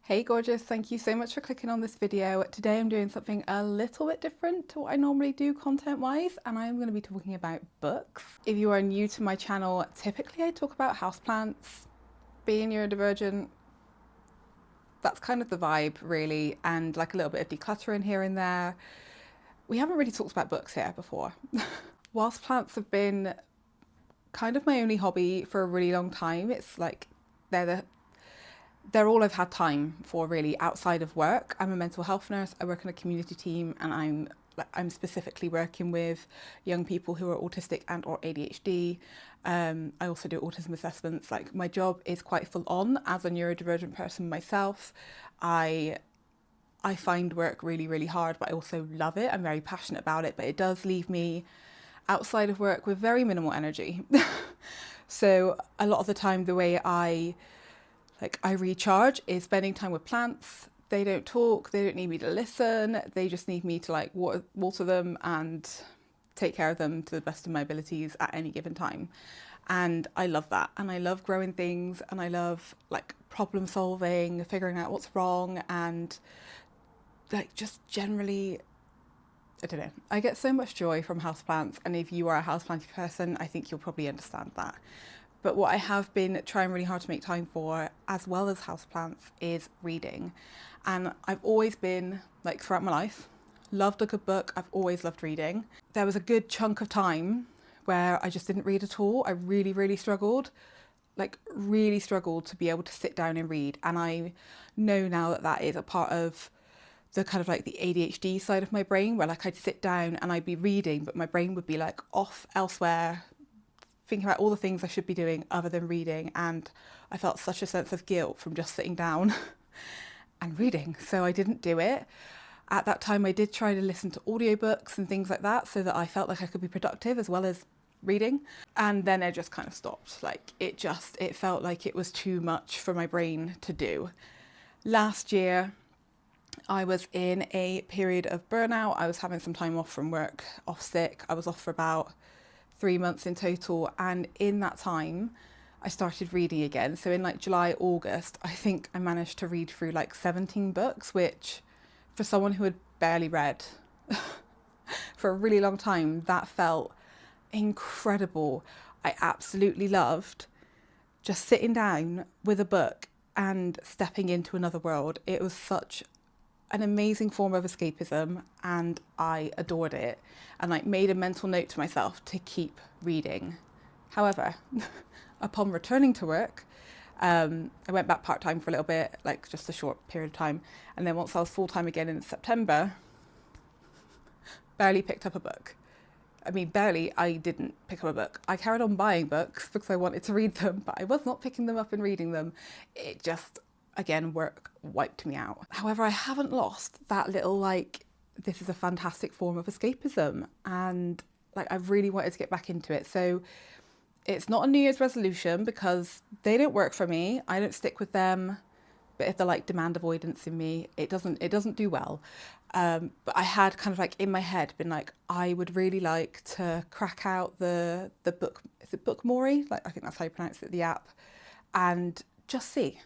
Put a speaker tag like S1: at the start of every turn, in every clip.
S1: Hey gorgeous, thank you so much for clicking on this video. Today I'm doing something a little bit different to what I normally do content-wise, and I'm going to be talking about books. If you are new to my channel, typically I talk about houseplants, being neurodivergent. That's kind of the vibe really, and like a little bit of decluttering here and there. We haven't really talked about books here before. Whilst plants have been kind of my only hobby for a really long time, it's like they're all I've had time for really outside of work. I'm a mental health nurse. I work in a community team, and I'm specifically working with young people who are autistic and or ADHD. I also do autism assessments. Like, my job is quite full on as a neurodivergent person myself. I find work really, really hard, but I also love it. I'm very passionate about it, but it does leave me outside of work with very minimal energy. So a lot of the time, the way I recharge is spending time with plants. They don't talk, they don't need me to listen, they just need me to like water them and take care of them to the best of my abilities at any given time. And I love that. And I love growing things, and I love like problem solving, figuring out what's wrong, and like just generally, I don't know. I get so much joy from houseplants, and if you are a houseplanty person, I think you'll probably understand that. But what I have been trying really hard to make time for, as well as houseplants, is reading. And I've always been, like throughout my life, loved a good book. I've always loved reading. There was a good chunk of time where I just didn't read at all. I really, really struggled. Like, really struggled to be able to sit down and read. And I know now that that is a part of the kind of like the ADHD side of my brain, where like I'd sit down and I'd be reading, but my brain would be like off elsewhere, thinking about all the things I should be doing other than reading. And I felt such a sense of guilt from just sitting down and reading. So I didn't do it. At that time, I did try to listen to audiobooks and things like that so that I felt like I could be productive as well as reading. And then it just kind of stopped. Like it felt like it was too much for my brain to do. Last year, I was in a period of burnout. I was having some time off from work, off sick. I was off for about 3 months in total, and in that time I started reading again. So in like July, August, I think I managed to read through like 17 books, which for someone who had barely read for a really long time, that felt incredible. I absolutely loved just sitting down with a book and stepping into another world. It was such an amazing form of escapism, and I adored it, and like made a mental note to myself to keep reading. However, upon returning to work, I went back part-time for a little bit, like just a short period of time, and then once I was full-time again in September, barely picked up a book. I mean, barely, I didn't pick up a book. I carried on buying books because I wanted to read them, but I was not picking them up and reading them. It just, again, work wiped me out. However, I haven't lost that little like, this is a fantastic form of escapism, and like I've really wanted to get back into it. So it's not a New Year's resolution because they don't work for me. I don't stick with them. But if they're like demand avoidance in me, it doesn't do well. But I had kind of like in my head been like, I would really like to crack out the book. Is it Book Mori? Like, I think that's how you pronounce it, the app, and just see.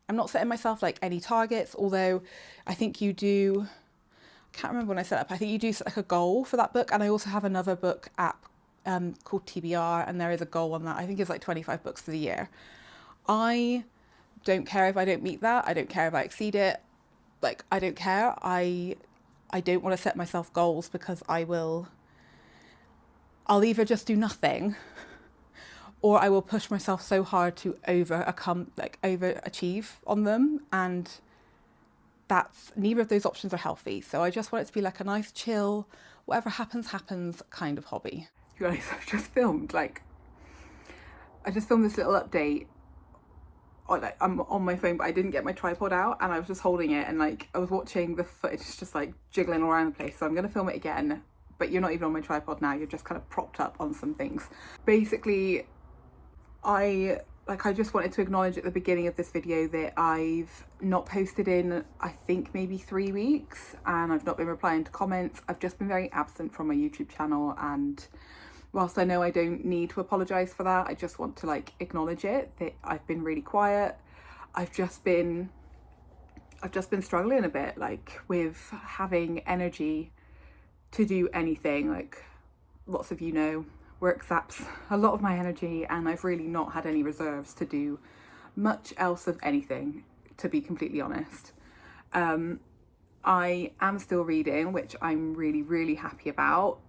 S1: I'm not setting myself like any targets, although I think you do. I can't remember when I set up. I think you do set like a goal for that book, and I also have another book app called TBR, and there is a goal on that. I think it's like 25 books for the year. I don't care if I don't meet that. I don't care if I exceed it. Like, I don't care. I don't want to set myself goals because I'll either just do nothing, or I will push myself so hard to overachieve on them, and that's, neither of those options are healthy. So I just want it to be like a nice chill, whatever happens happens kind of hobby. You guys, I just filmed this little update. Like, I'm on my phone, but I didn't get my tripod out, and I was just holding it, and like I was watching the footage just like jiggling all around the place. So I'm gonna film it again, but you're not even on my tripod now. You're just kind of propped up on some things. Basically, I just wanted to acknowledge at the beginning of this video that I've not posted in, I think, maybe 3 weeks, and I've not been replying to comments. I've just been very absent from my YouTube channel, and whilst I know I don't need to apologise for that, I just want to like acknowledge it, that I've been really quiet. I've just been I've just been struggling a bit, like with having energy to do anything. Like lots of you know, work zaps a lot of my energy, and I've really not had any reserves to do much else of anything, to be completely honest. I am still reading, which I'm really happy about.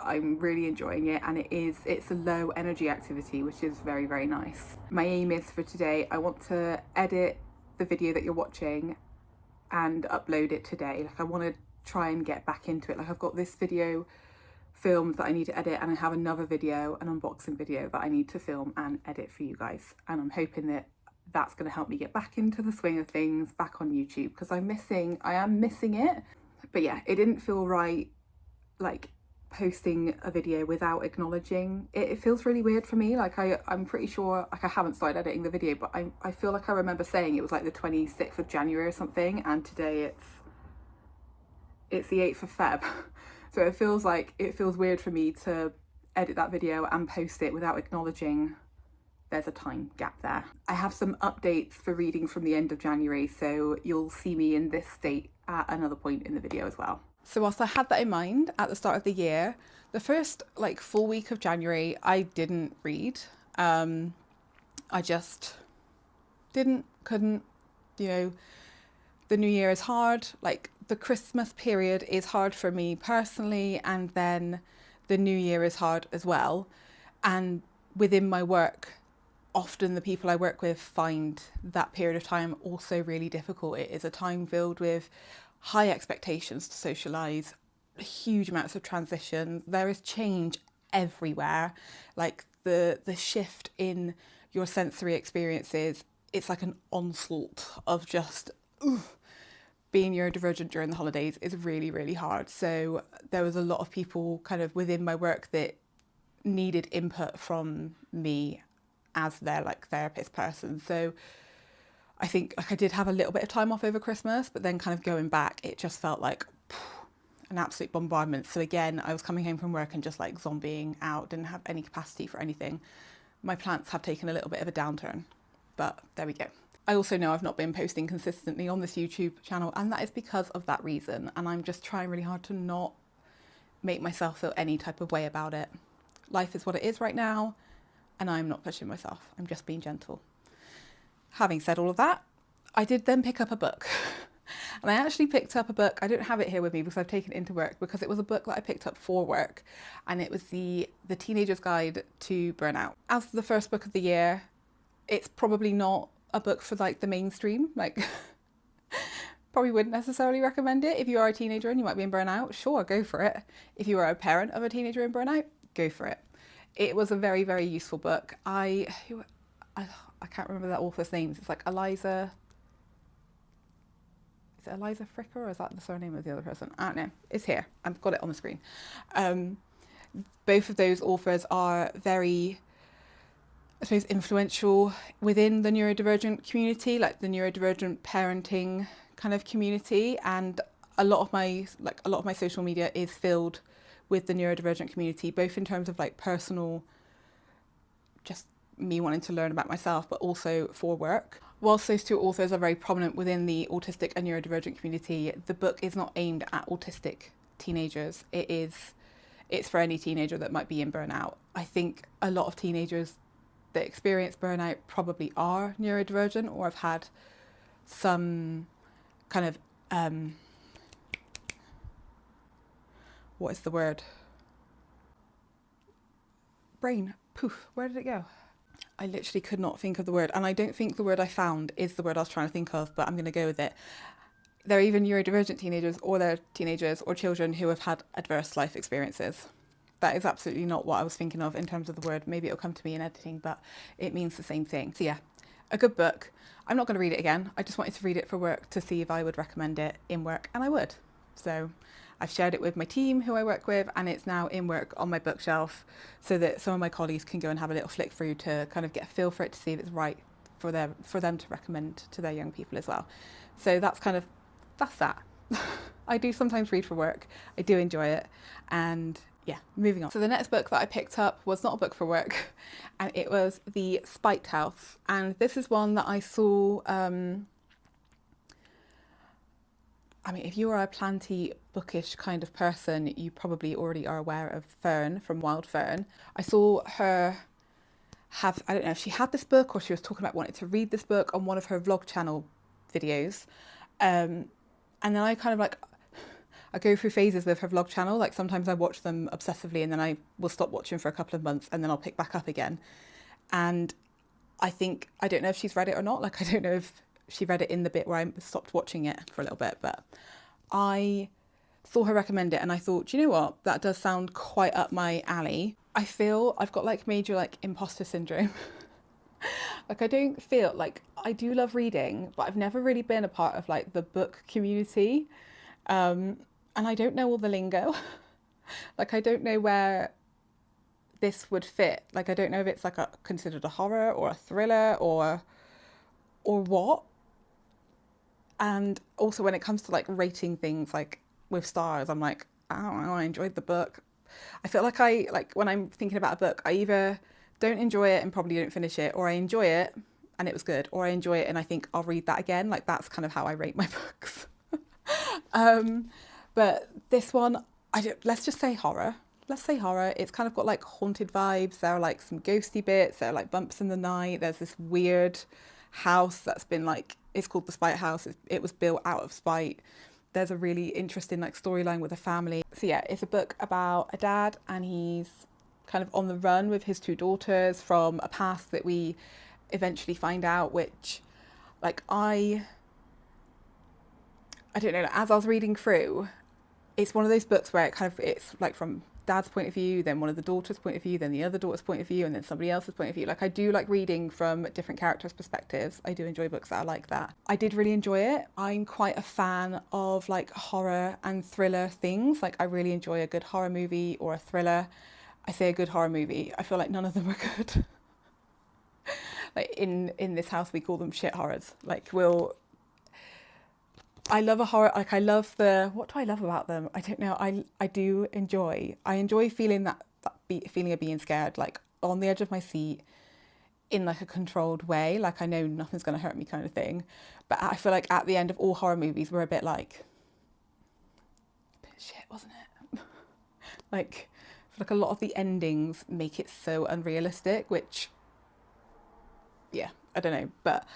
S1: I'm really enjoying it, and it's a low energy activity, which is very nice. My aim is for today, I want to edit the video that you're watching and upload it today. Like I want to try and get back into it. Like I've got this video filmed that I need to edit, and I have another video, an unboxing video that I need to film and edit for you guys, and I'm hoping that that's going to help me get back into the swing of things back on YouTube, because I am missing it. But yeah, it didn't feel right like posting a video without acknowledging it. It feels really weird for me. Like I'm pretty sure, like I haven't started editing the video, but I feel like I remember saying it was like the 26th of January or something, and today it's the 8th of Feb. So it feels weird for me to edit that video and post it without acknowledging there's a time gap there. I have some updates for reading from the end of January, so you'll see me in this state at another point in the video as well. So whilst I had that in mind at the start of the year, the first like full week of January, I didn't read. I just couldn't, you know, the new year is hard. Like the Christmas period is hard for me personally, and then the new year is hard as well. And within my work, often the people I work with find that period of time also really difficult. It is a time filled with high expectations to socialise, huge amounts of transition. There is change everywhere. Like the shift in your sensory experiences, it's like an onslaught of just being neurodivergent during the holidays is really hard. So there was a lot of people kind of within my work that needed input from me as their like therapist person. So I think like I did have a little bit of time off over Christmas, but then kind of going back, it just felt like an absolute bombardment. So again, I was coming home from work and just like zombieing out, didn't have any capacity for anything. My plants have taken a little bit of a downturn, but there we go. I also know I've not been posting consistently on this YouTube channel, and that is because of that reason. And I'm just trying really hard to not make myself feel any type of way about it. Life is what it is right now, and I'm not pushing myself. I'm just being gentle. Having said all of that, I did then pick up a book. And I actually picked up a book, I don't have it here with me because I've taken it into work, because it was a book that I picked up for work, and it was the Teenager's Guide to Burnout. As the first book of the year, it's probably not a book for like the mainstream, like probably wouldn't necessarily recommend it. If you are a teenager and you might be in burnout, sure, go for it. If you are a parent of a teenager in burnout, go for it. It was a very useful book. I can't remember that author's names. It's like Eliza. Is it Eliza Fricker, or is that the surname of the other person? I don't know. It's here. I've got it on the screen. Both of those authors are very, I suppose, influential within the neurodivergent community, like the neurodivergent parenting kind of community. And a lot of my social media is filled with the neurodivergent community, both in terms of like personal, just me wanting to learn about myself, but also for work. Whilst those two authors are very prominent within the autistic and neurodivergent community, the book is not aimed at autistic teenagers. It's for any teenager that might be in burnout. I think a lot of teenagers that experience burnout probably are neurodivergent or have had some kind of what is the word? Brain. Poof. Where did it go? I literally could not think of the word, and I don't think the word I found is the word I was trying to think of, but I'm going to go with it. They're even neurodivergent teenagers, or they're teenagers or children who have had adverse life experiences. That is absolutely not what I was thinking of in terms of the word. Maybe it'll come to me in editing, but it means the same thing. So yeah, a good book. I'm not going to read it again. I just wanted to read it for work to see if I would recommend it in work, and I would. So I've shared it with my team who I work with, and it's now in work on my bookshelf so that some of my colleagues can go and have a little flick through to kind of get a feel for it, to see if it's right for them to recommend to their young people as well. So that's that. I do sometimes read for work. I do enjoy it. And yeah, moving on. So the next book that I picked up was not a book for work, and it was The Spiked House. And this is one that I saw I mean, if you are a planty, bookish kind of person, you probably already are aware of Fern from Wild Fern. I saw her have, I don't know if she had this book or she was talking about wanting to read this book on one of her vlog channel videos. Um, and then I kind of like, I go through phases with her vlog channel. Like sometimes I watch them obsessively and then I will stop watching for a couple of months and then I'll pick back up again. And I think, I don't know if she's read it or not. Like, I don't know if she read it in the bit where I stopped watching it for a little bit, but I saw her recommend it and I thought, do you know what? That does sound quite up my alley. I feel I've got like major like imposter syndrome. Like I don't feel like I do love reading, but I've never really been a part of like the book community. And I don't know all the lingo. Like I don't know where this would fit. Like I don't know if it's like considered a horror or a thriller or what. And also when it comes to like rating things like with stars, I'm like, I don't know, I enjoyed the book. I feel like when I'm thinking about a book, I either don't enjoy it and probably don't finish it, or I enjoy it and it was good, or I enjoy it and I think I'll read that again. Like that's kind of how I rate my books. But this one, let's just say horror. Let's say horror. It's kind of got like haunted vibes. There are like some ghosty bits. There are like bumps in the night. There's this weird house that's been like, it's called the Spite House. It was built out of spite. There's a really interesting like storyline with a family. So yeah, it's a book about a dad and he's kind of on the run with his two daughters from a past that we eventually find out, which like I don't know, as I was reading through, it's one of those books where it's like from dad's point of view, then one of the daughter's point of view, then the other daughter's point of view, and then somebody else's point of view. Like I do like reading from different characters' perspectives. I do enjoy books that are like that. I did really enjoy it. I'm quite a fan of like horror and thriller things. Like I really enjoy a good horror movie or a thriller. I say a good horror movie. I feel like none of them are good. Like in this house, we call them shit horrors. I love a horror, like I love what do I love about them? I don't know. I enjoy feeling feeling of being scared, like on the edge of my seat in like a controlled way. Like I know nothing's going to hurt me kind of thing. But I feel like at the end of all horror movies, we're a bit shit, wasn't it? Like, I feel like a lot of the endings make it so unrealistic, which, yeah, I don't know. But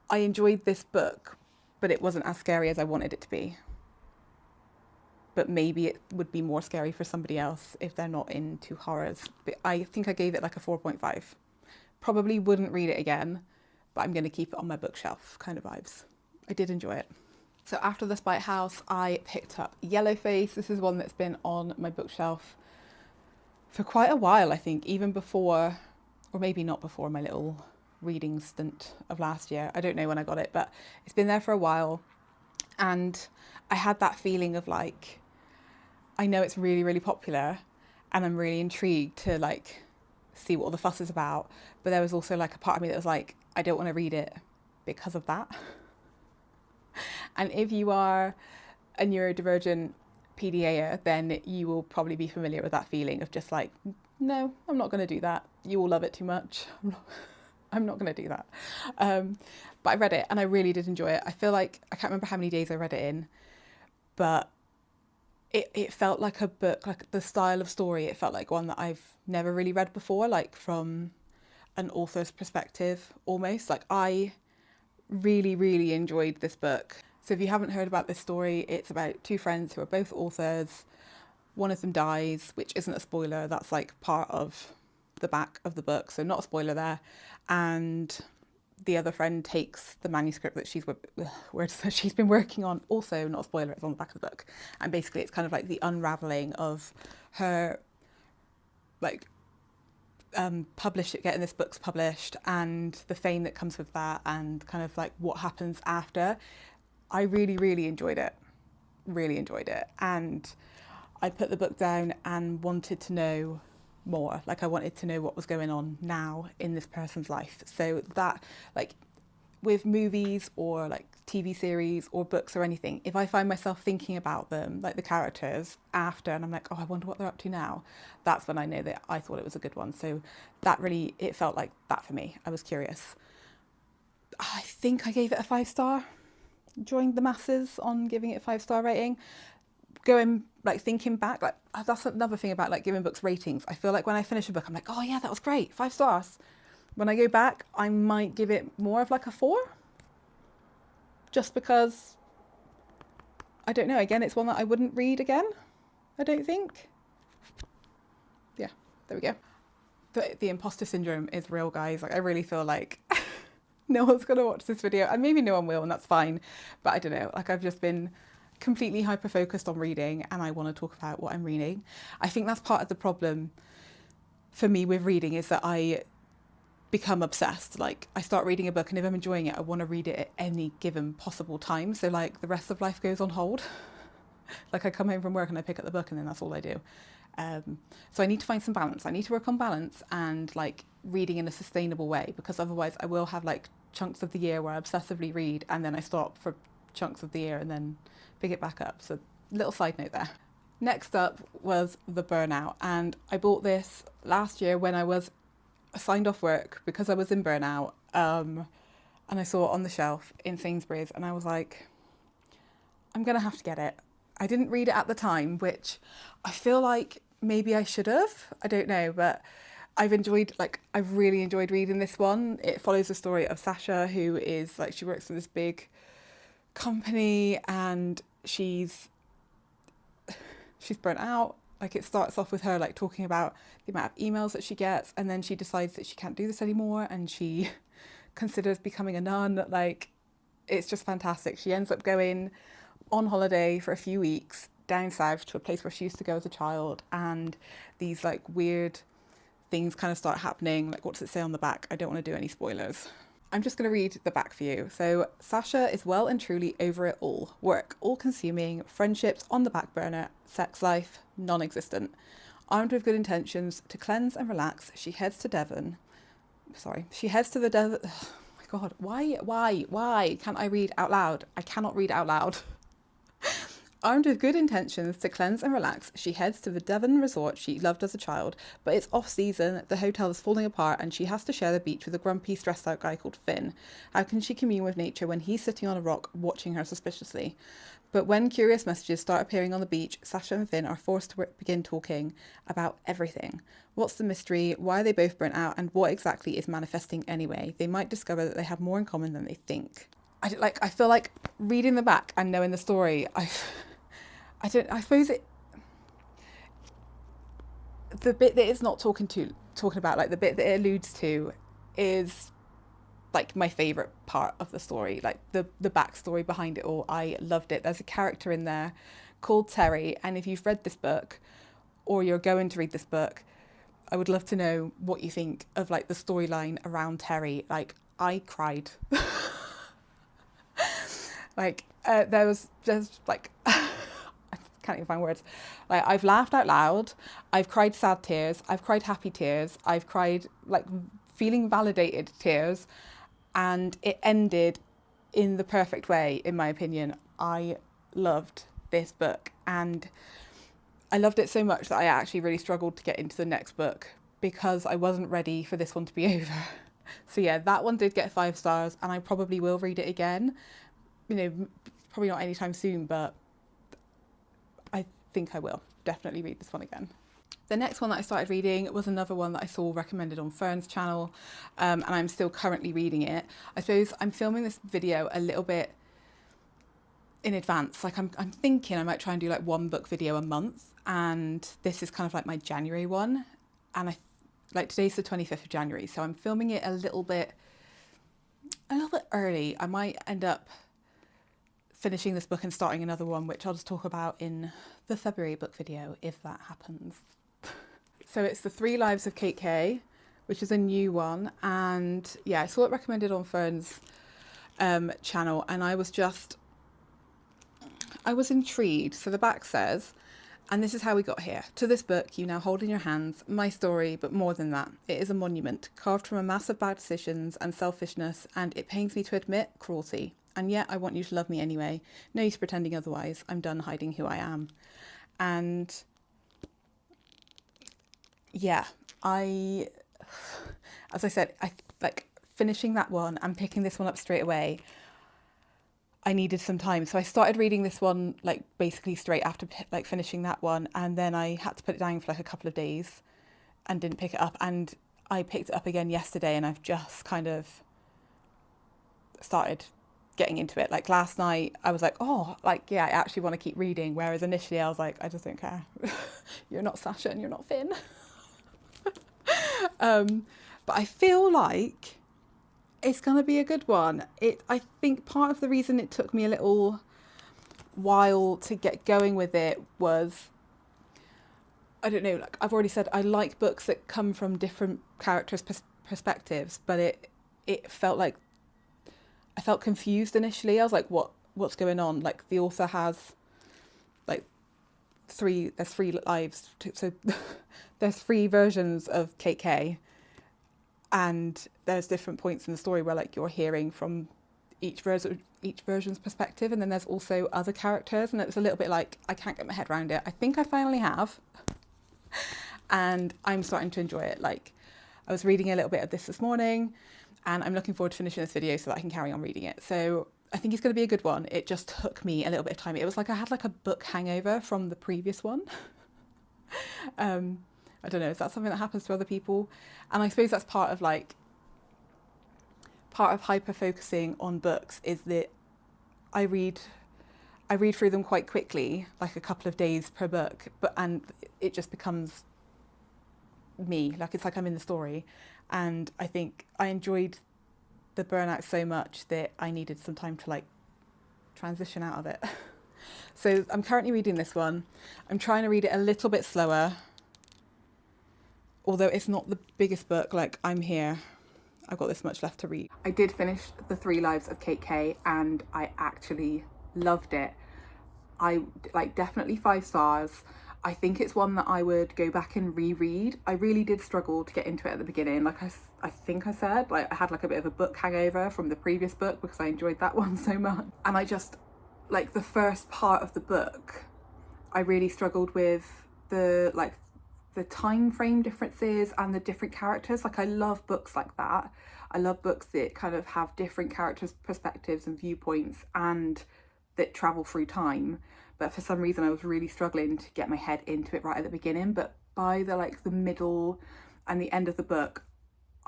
S1: I enjoyed this book, but it wasn't as scary as I wanted it to be. But maybe it would be more scary for somebody else if they're not into horrors. But I think I gave it like a 4.5. Probably wouldn't read it again, but I'm going to keep it on my bookshelf kind of vibes. I did enjoy it. So after The Spite House, I picked up Yellowface. This is one that's been on my bookshelf for quite a while, I think, even before, or maybe not before my little reading stint of last year. I don't know when I got it, but it's been there for a while. And I had that feeling of like, I know it's really, really popular and I'm really intrigued to like see what all the fuss is about. But there was also like a part of me that was like, I don't want to read it because of that. And if you are a neurodivergent PDAer, then you will probably be familiar with that feeling of just like, no, I'm not going to do that. You will love it too much. I'm not going to do that. But I read it and I really did enjoy it. I feel like, I can't remember how many days I read it in, but it felt like a book, like the style of story, it felt like one that I've never really read before, like from an author's perspective almost. Like I really, really enjoyed this book. So if you haven't heard about this story, it's about two friends who are both authors. One of them dies, which isn't a spoiler. That's like part of the back of the book, so not a spoiler there. And the other friend takes the manuscript that she's been working on, also not a spoiler, it's on the back of the book. And basically it's kind of like the unraveling of her like getting this book's published and the fame that comes with that and kind of like what happens after. I really, really enjoyed it. Really enjoyed it. And I put the book down and wanted to know more. Like I wanted to know what was going on now in this person's life. So that, like with movies or like TV series or books or anything, if I find myself thinking about them, like the characters after, and I'm like, oh, I wonder what they're up to now, that's when I know that I thought it was a good one. So that really, it felt like that for me. I was curious. I think I gave it a 5 star. joined the masses on giving it a 5-star rating. Thinking back, that's another thing about like giving books ratings. I feel like when I finish a book, I'm like, oh yeah, that was great, 5 stars. When I go back, I might give it more of like a 4, just because, I don't know, again, it's one that I wouldn't read again, I don't think. Yeah, there we go. The imposter syndrome is real, guys. Like, I really feel like no one's gonna watch this video, and maybe no one will, and that's fine. But I don't know, like, I've just been completely hyper focused on reading, and I want to talk about what I'm reading. I think that's part of the problem for me with reading, is that I become obsessed. Like, I start reading a book, and if I'm enjoying it, I want to read it at any given possible time. So like the rest of life goes on hold. Like, I come home from work and I pick up the book, and then that's all I do. So I need to find some balance. I need to work on balance and like reading in a sustainable way, because otherwise I will have like chunks of the year where I obsessively read, and then I stop for chunks of the year and then pick it back up. So little side note there. Next up was The Burnout, and I bought this last year when I was signed off work because I was in burnout, and I saw it on the shelf in Sainsbury's, and I was like, I'm gonna have to get it. I didn't read it at the time, which I feel like maybe I should have. I don't know, but I've really enjoyed reading this one. It follows the story of Sasha, who is like, she works for this big company, and she's burnt out. Like, it starts off with her like talking about the amount of emails that she gets, and then she decides that she can't do this anymore, and she considers becoming a nun. Like, it's just fantastic. She ends up going on holiday for a few weeks down south to a place where she used to go as a child, and these like weird things kind of start happening. Like, what does it say on the back? I don't want to do any spoilers. I'm just going to read the back for you. So, Sasha is well and truly over it all. Work, all-consuming, friendships on the back burner, sex life, non-existent. Armed with good intentions to cleanse and relax, she heads to the Devon. Oh my God, why can't I read out loud? I cannot read out loud. Armed with good intentions to cleanse and relax, she heads to the Devon resort she loved as a child, but it's off-season, the hotel is falling apart, and she has to share the beach with a grumpy, stressed-out guy called Finn. How can she commune with nature when he's sitting on a rock watching her suspiciously? But when curious messages start appearing on the beach, Sasha and Finn are forced to begin talking about everything. What's the mystery? Why are they both burnt out? And what exactly is manifesting anyway? They might discover that they have more in common than they think. I feel like reading the back and knowing the story, I suppose the bit that it's not talking about, like the bit that it alludes to, is like my favourite part of the story, like the backstory behind it all. I loved it. There's a character in there called Terry, and if you've read this book or you're going to read this book, I would love to know what you think of like the storyline around Terry. Like, I cried. Like, there was just like can't even find words. Like, I've laughed out loud, I've cried sad tears, I've cried happy tears, I've cried like feeling validated tears, and it ended in the perfect way, in my opinion. I loved this book, and I loved it so much that I actually really struggled to get into the next book because I wasn't ready for this one to be over. So yeah, that one did get 5 stars, and I probably will read it again. You know, probably not anytime soon, but I think I will definitely read this one again. The next one that I started reading was another one that I saw recommended on Fern's channel, and I'm still currently reading it. I suppose I'm filming this video a little bit in advance. Like, I'm thinking I might try and do like 1 book video a month, and this is kind of like my January one, and today's the 25th of January, so I'm filming it a little bit early. I might end up finishing this book and starting another one, which I'll just talk about in the February book video if that happens. So it's The 3 Lives of Kate Kay, which is a new one, and yeah, I saw it recommended on Fern's channel, and I was intrigued. So the back says, and this is how we got here. To this book you now hold in your hands, my story, but more than that. It is a monument, carved from a mass of bad decisions and selfishness, and it pains me to admit, cruelty. And yet I want you to love me anyway. No use pretending otherwise. I'm done hiding who I am. And yeah, as I said, I like finishing that one and picking this one up straight away. I needed some time. So I started reading this one like basically straight after like finishing that one, and then I had to put it down for like a couple of days and didn't pick it up. And I picked it up again yesterday, and I've just kind of started getting into it. Like last night I was like, oh, like yeah, I actually want to keep reading, whereas initially I was like, I just don't care. You're not Sasha and you're not Finn. But I feel like it's going to be a good one. I think part of the reason it took me a little while to get going with it was, I don't know, like I've already said, I like books that come from different characters' perspectives, but it felt like I felt confused initially. I was like, what's going on? Like the author has like there's three lives, so there's three versions of KK, and there's different points in the story where like you're hearing from each version's perspective, and then there's also other characters, and it was a little bit like I can't get my head around it. I think I finally have, and I'm starting to enjoy it. Like I was reading a little bit of this morning, and I'm looking forward to finishing this video so that I can carry on reading it. So I think it's going to be a good one. It just took me a little bit of time. It was like I had like a book hangover from the previous one. I don't know, is that something that happens to other people? And I suppose that's part of hyper focusing on books, is that I read through them quite quickly, like a couple of days per book, and it just becomes me. Like it's like I'm in the story, and I think I enjoyed the burnout so much that I needed some time to like transition out of it. So I'm currently reading this one. I'm trying to read it a little bit slower, although it's not the biggest book. Like I'm here, I've got this much left to read. I did finish The 3 Lives of Kate K, and I actually loved it. I like definitely 5 stars. I think it's one that I would go back and reread. I really did struggle to get into it at the beginning. Like I think I said, like I had like a bit of a book hangover from the previous book because I enjoyed that one so much. And I just, like the first part of the book, I really struggled with the time frame differences and the different characters. Like I love books like that. I love books that kind of have different characters' perspectives and viewpoints and that travel through time. But for some reason I was really struggling to get my head into it right at the beginning. But by the middle and the end of the book,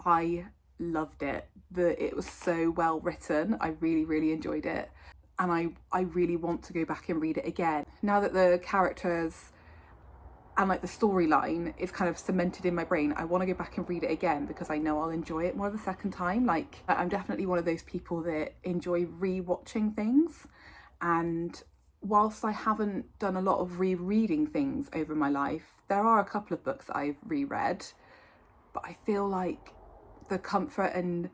S1: I loved it. It was so well written. I really, really enjoyed it. And I really want to go back and read it again. Now that the characters and like the storyline is kind of cemented in my brain, I want to go back and read it again because I know I'll enjoy it more the second time. Like I'm definitely one of those people that enjoy re-watching things, and whilst I haven't done a lot of rereading things over my life, there are a couple of books that I've reread, but I feel like the comfort and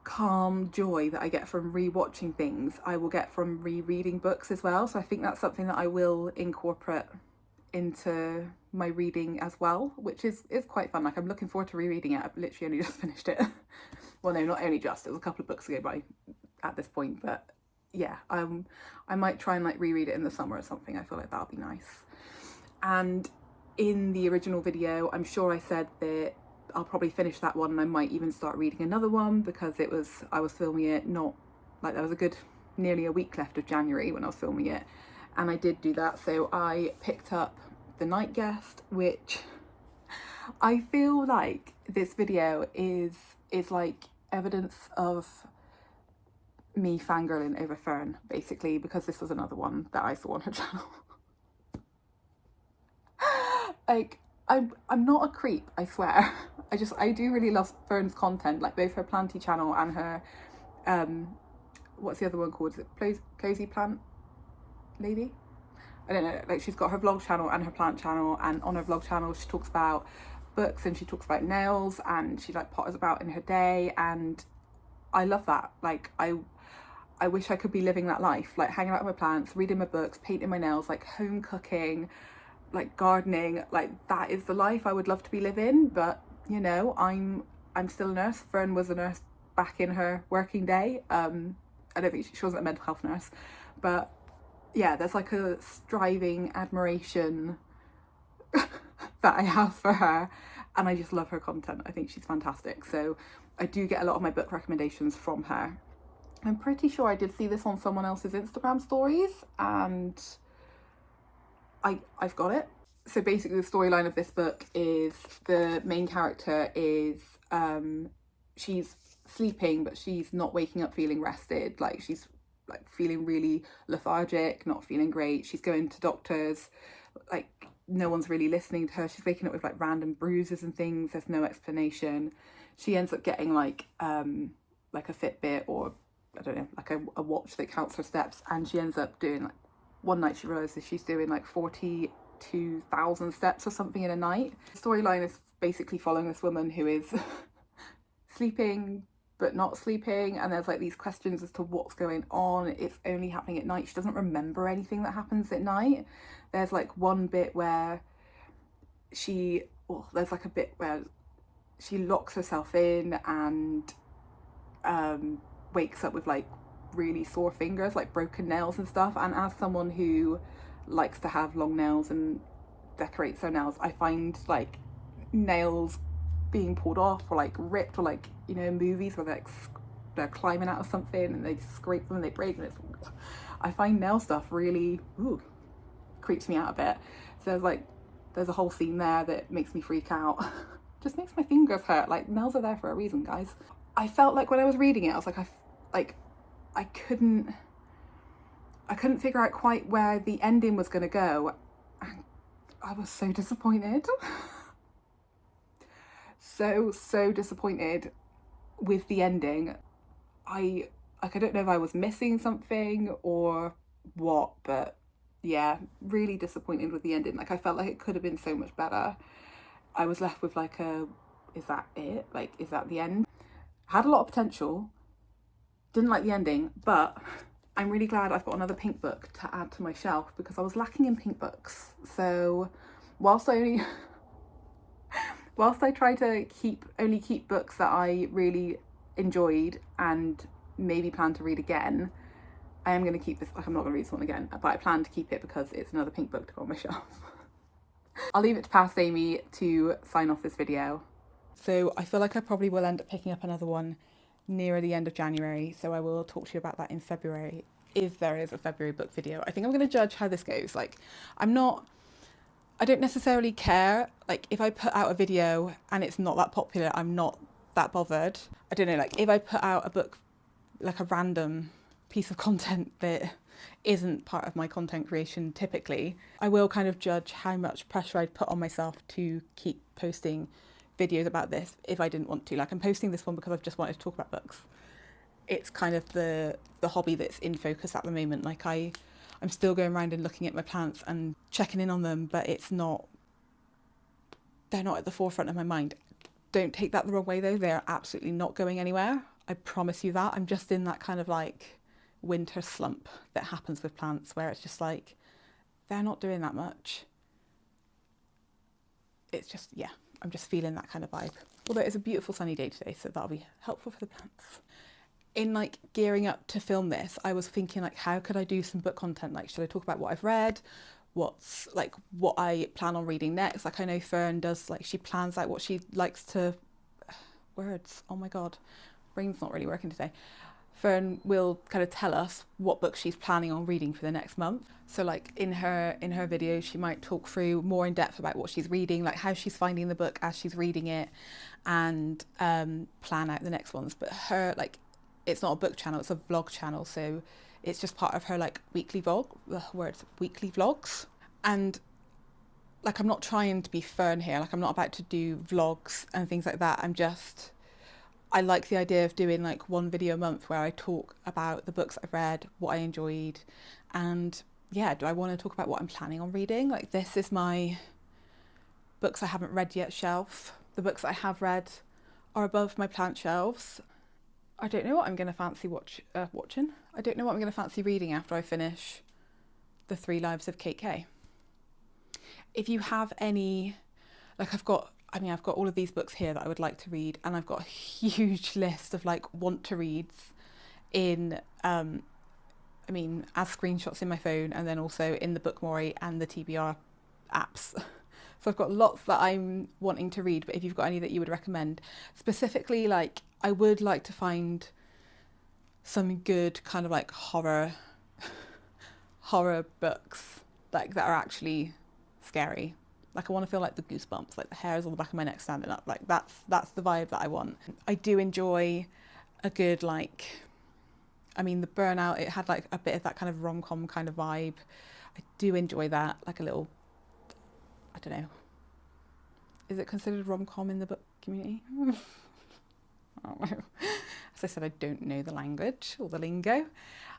S1: calm joy that I get from rewatching things, I will get from rereading books as well. So I think that's something that I will incorporate into my reading as well, which is quite fun. Like I'm looking forward to rereading it. I've literally only just finished it. Well, no, not only just, it was a couple of books ago by at this point, but yeah, I might try and like reread it in the summer or something. I feel like that'll be nice. And in the original video, I'm sure I said that I'll probably finish that one and I might even start reading another one because I was filming it, not like there was a good nearly a week left of January when I was filming it, and I did do that. So I picked up The Night Guest, which I feel like this video is like evidence of me fangirling over Fern, basically, because this was another one that I saw on her channel. Like I'm not a creep, I swear. I do really love Fern's content, like both her planty channel and her what's the other one called? Is it Cozy Plant Lady? I don't know. Like she's got her vlog channel and her plant channel, and on her vlog channel she talks about books and she talks about nails and she like potters about in her day, and I love that. Like I wish I could be living that life, like hanging out with my plants, reading my books, painting my nails, like home cooking, like gardening. Like that is the life I would love to be living. But you know, I'm still a nurse. Fern was a nurse back in her working day. I don't think she wasn't a mental health nurse, but yeah, there's like a striving admiration that I have for her, and I just love her content. I think she's fantastic. So I do get a lot of my book recommendations from her. I'm pretty sure I did see this on someone else's Instagram stories, and I've got it. So basically the storyline of this book is the main character is she's sleeping, but she's not waking up feeling rested. Like she's like feeling really lethargic, not feeling great. She's going to doctors, like no one's really listening to her. She's waking up with like random bruises and things. There's no explanation. She ends up getting like a Fitbit, or I don't know, like a watch that counts her steps, and she ends up doing like, one night she realizes she's doing like 42,000 steps or something in a night. The storyline is basically following this woman who is sleeping but not sleeping, and there's like these questions as to what's going on. It's only happening at night. She doesn't remember anything that happens at night. There's like one bit where there's like a bit where she locks herself in and wakes up with like really sore fingers, like broken nails and stuff. And as someone who likes to have long nails and decorates their nails, I find like nails being pulled off or like ripped, or like, you know, movies where they're climbing out of something and they scrape them and they break, and I find nail stuff really creeps me out a bit. So there's a whole scene there that makes me freak out. Just makes my fingers hurt. Like, nails are there for a reason, guys. I felt like when I was reading it, I was like, I couldn't figure out quite where the ending was going to go. And I was so disappointed. so disappointed with the ending. I don't know if I was missing something or what, but yeah, really disappointed with the ending. Like, I felt like it could have been so much better. I was left with like is that it? Like, is that the end? Had a lot of potential. Didn't like the ending, but I'm really glad I've got another pink book to add to my shelf, because I was lacking in pink books. So whilst I try to only keep books that I really enjoyed and maybe plan to read again, I am going to keep this. Like, I'm not going to read this one again, but I plan to keep it because it's another pink book to go on my shelf. I'll leave it to past Amy to sign off this video. So I feel like I probably will end up picking up another one nearer the end of January, so I will talk to you about that in February, if there is a February book video. I think I'm going to judge how this goes. Like, I don't necessarily care. Like, if I put out a video and it's not that popular, I'm not that bothered. I don't know, like, if I put out a book, like a random piece of content that isn't part of my content creation typically, I will kind of judge how much pressure I'd put on myself to keep posting videos about this if I didn't want to. Like, I'm posting this one because I've just wanted to talk about books. It's kind of the hobby that's in focus at the moment. Like, I'm still going around and looking at my plants and checking in on them, but they're not at the forefront of my mind. Don't take that the wrong way though. They're absolutely not going anywhere. I promise you that. I'm just in that kind of like winter slump that happens with plants where it's just like, they're not doing that much. It's just, yeah, I'm just feeling that kind of vibe. Although it's a beautiful sunny day today, so that'll be helpful for the plants. In like gearing up to film this, I was thinking like, how could I do some book content? Like, should I talk about what I've read? What I plan on reading next? Like, I know Fern does, like, she plans out what she likes to, words, oh my God, brain's not really working today. Fern will kind of tell us what books she's planning on reading for the next month. So like in her videos, she might talk through more in depth about what she's reading, like how she's finding the book as she's reading it, and plan out the next ones. But her, like, it's not a book channel, it's a vlog channel. So it's just part of her like weekly vlogs. And like, I'm not trying to be Fern here. Like, I'm not about to do vlogs and things like that. I like the idea of doing like one video a month where I talk about the books I've read, what I enjoyed, and yeah, do I want to talk about what I'm planning on reading? Like, this is my books I haven't read yet shelf. The books I have read are above my plant shelves. I don't know what I'm going to fancy watching. I don't know what I'm going to fancy reading after I finish The 3 Lives of Kate Kay. If you have any, like, I've got all of these books here that I would like to read, and I've got a huge list of like want to reads in, as screenshots in my phone, and then also in the Bookmori and the TBR apps. So I've got lots that I'm wanting to read, but if you've got any that you would recommend, specifically, like, I would like to find some good kind of like horror books like that are actually scary. Like I want to feel like the goosebumps, like the hairs on the back of my neck standing up. Like that's the vibe that I want. I do enjoy a good like, I mean the Burnout, it had like a bit of that kind of rom-com kind of vibe. I do enjoy that, like a little, I don't know, is it considered rom-com in the book community? I don't know. As I said, I don't know the language or the lingo.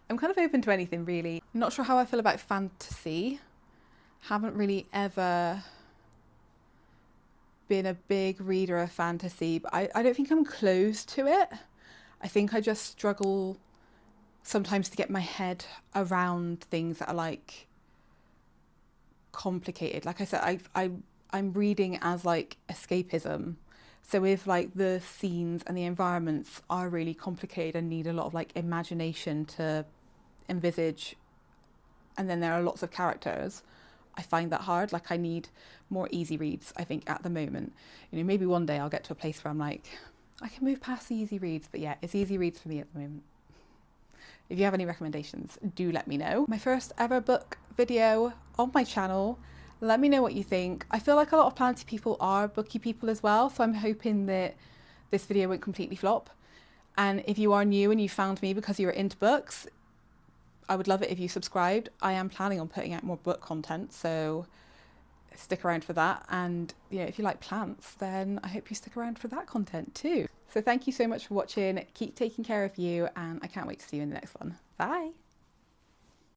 S1: I'm kind of open to anything really. I'm not sure how I feel about fantasy. Haven't really ever been a big reader of fantasy, but I don't think I'm close to it. I think I just struggle sometimes to get my head around things that are like complicated. Like I said, I'm reading as like escapism. So if like the scenes and the environments are really complicated and need a lot of like imagination to envisage, and then there are lots of characters, I find that hard. Like I need more easy reads, I think, at the moment. You know, maybe one day I'll get to a place where I'm like, I can move past the easy reads, but yeah, it's easy reads for me at the moment. If you have any recommendations, do let me know. My first ever book video on my channel. Let me know what you think. I feel like a lot of planty people are booky people as well, so I'm hoping that this video won't completely flop. And if you are new and you found me because you're into books, I would love it if you subscribed. I am planning on putting out more book content, so stick around for that. And you know, if you like plants, then I hope you stick around for that content too. So thank you so much for watching. Keep taking care of you, and I can't wait to see you in the next one. Bye.